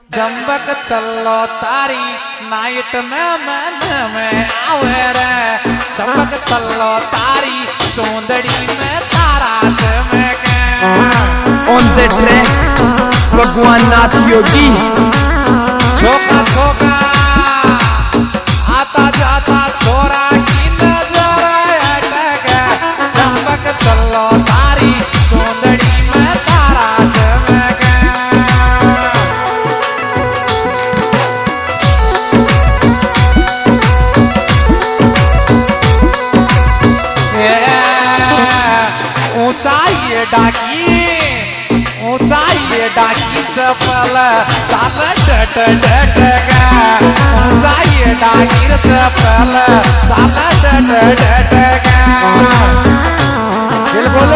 चंबक चलो तारी नाइट में मन में आवे रे। चंबक चलो तारी सुंदरी में तारा चमके। On the track, भगवान नाथ योगी। छोका छोका आता जाता छोरा की नजर अटके। चंबक चलो तारी सुंदरी में तारा चमके। ऊंचाई डाकी चपल चाल डट डट गा। ऊंचाई डाकी चपल चाल डट डट गा। बिल्कुल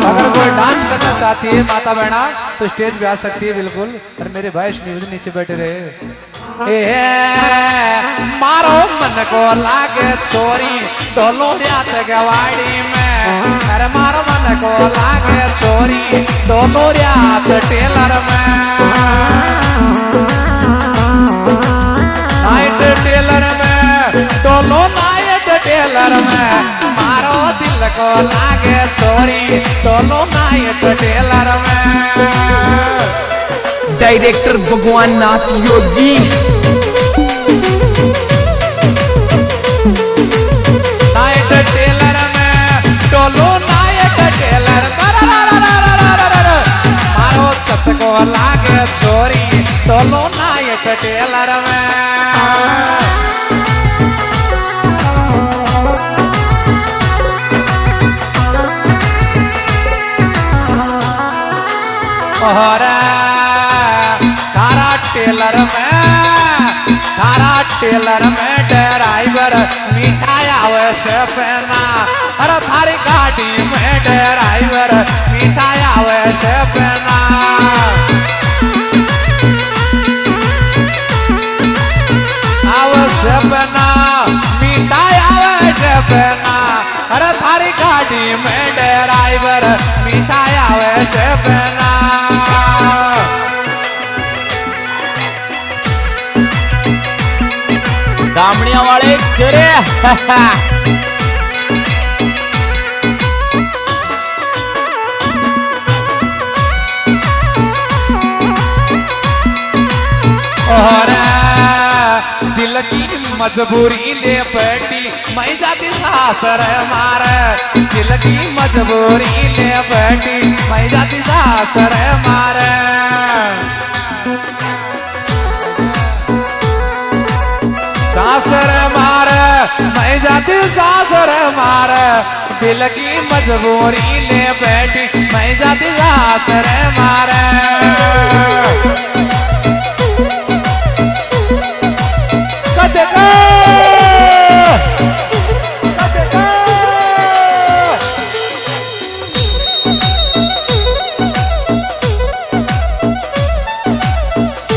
अगर कोई डांस करना चाहती है माता बहना तो स्टेज पे आ सकती है बिल्कुल। और मेरे भाई न्यूज नीचे बैठे रहे। मारो मन को लागे छोरी ढोलो रात गवाड़ी में। अरे मारो मन को लागे छोरी ढोलो रात टेलर में। नाइट टेलर में ढोलो नाइट टेलर में। मारो दिल को लागे छोरी ढोलो नाइट टेलर में। डायरेक्टर भगवान नाथ योगी। नाइट टेलर में डोलो नाइट टेलर। मारो छत को लागे छोरी डोलो नाइट टेलर में। और टेलर में ड्राइवर मिठाई आवश्य पहना। अरे थारी गाड़ी में ड्राइवर मिठाई आवश्य पहना। आवश्य पहना मिठाई आवश्य पहना। अरे थारी गाड़ी में ड्राइवर मिठाई आवश्य पहना। दामड़िया वाले चेरे। और दिल की मजबूरी ले बैठी मैं जाती सासर मारे। दिल की मजबूरी ले बैठी मैं जाती सासर मारे। सासर मारे मैं जाती सासर मारे। दिल की मजबूरी ले बैठी मैं जाती सासर मारे।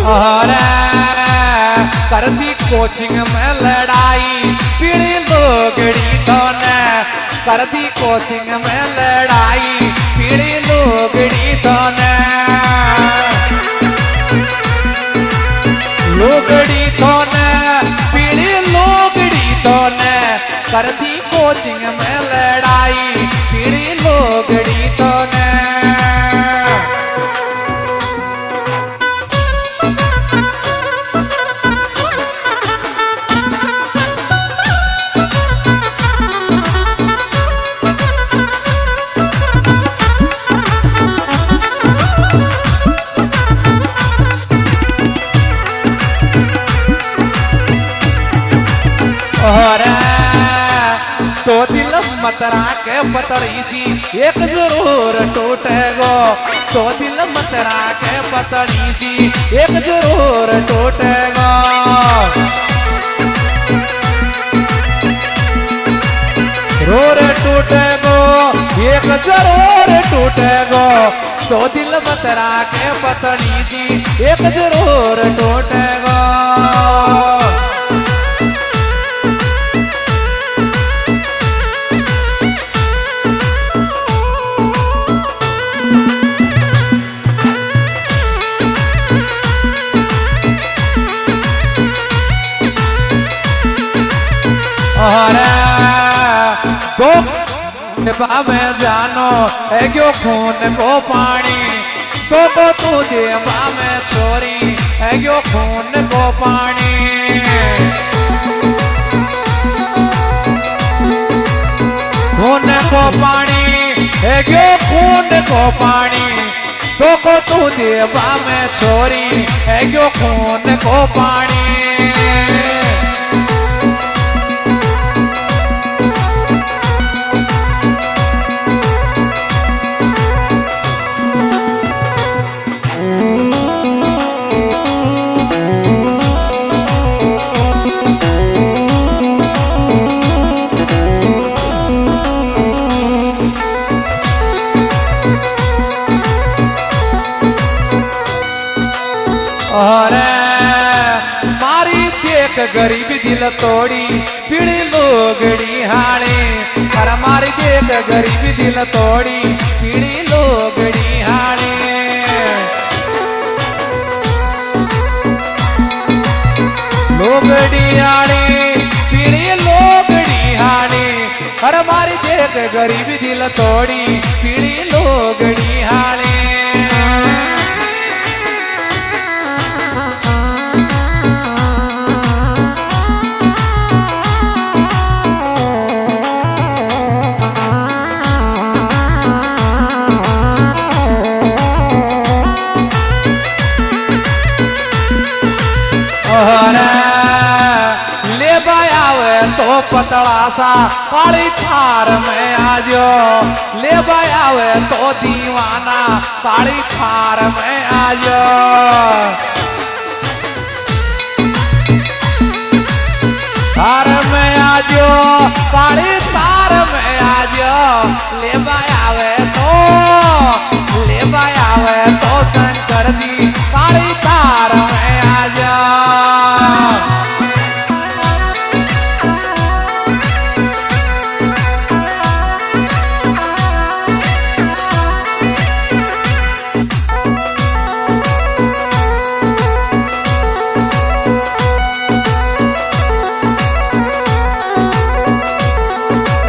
और कर दी कोचिंग में लड़ाई पीड़ी लोगड़ी दोने। कर दी कोचिंग में लड़ाई पीड़ी लोगड़ी दोने। लोगड़ी दोने पीड़ी लोगड़ी दोने। कर दी कोचिंग में लड़ाई पीड़ी लोगड़ी दोने। और तो दिल मतरा के पतड़ी जी एक जरूर टूटेगो। तो दिल मतरा के पतड़ी जी एक जरूर टूटेगो। जरूर टूटेगो एक जरूर टूटेगो। तो दिल मतरा के पतड़ी जी एक जरूर टूटेगो। निभा में जानो है क्यों खून को पानी तो को तू देवा में छोरी है क्यों खून को पानी खून को पानी है क्यों खून को पानी तो को तू देवा में छोरी है क्यों खून को पानी और मारी देख गरीबी दिल तोड़ी पीड़ी लोगड़ी हाणे अरे मारी देख गरीबी दिल तोड़ी पीड़ी लोगड़ी हाणे लोगड़ी हाणे पीड़ी लोगड़ी हाणे अरे मारी देख गरीबी दिल तोड़ी पीड़ी लोगड़ी हाणे ले बायावे तो पतला सा काली थार में आजो ले बायावे तो दीवाना काली थार में आजो थार में आजो काली थार में आजो ले बायावे तो शंकर दी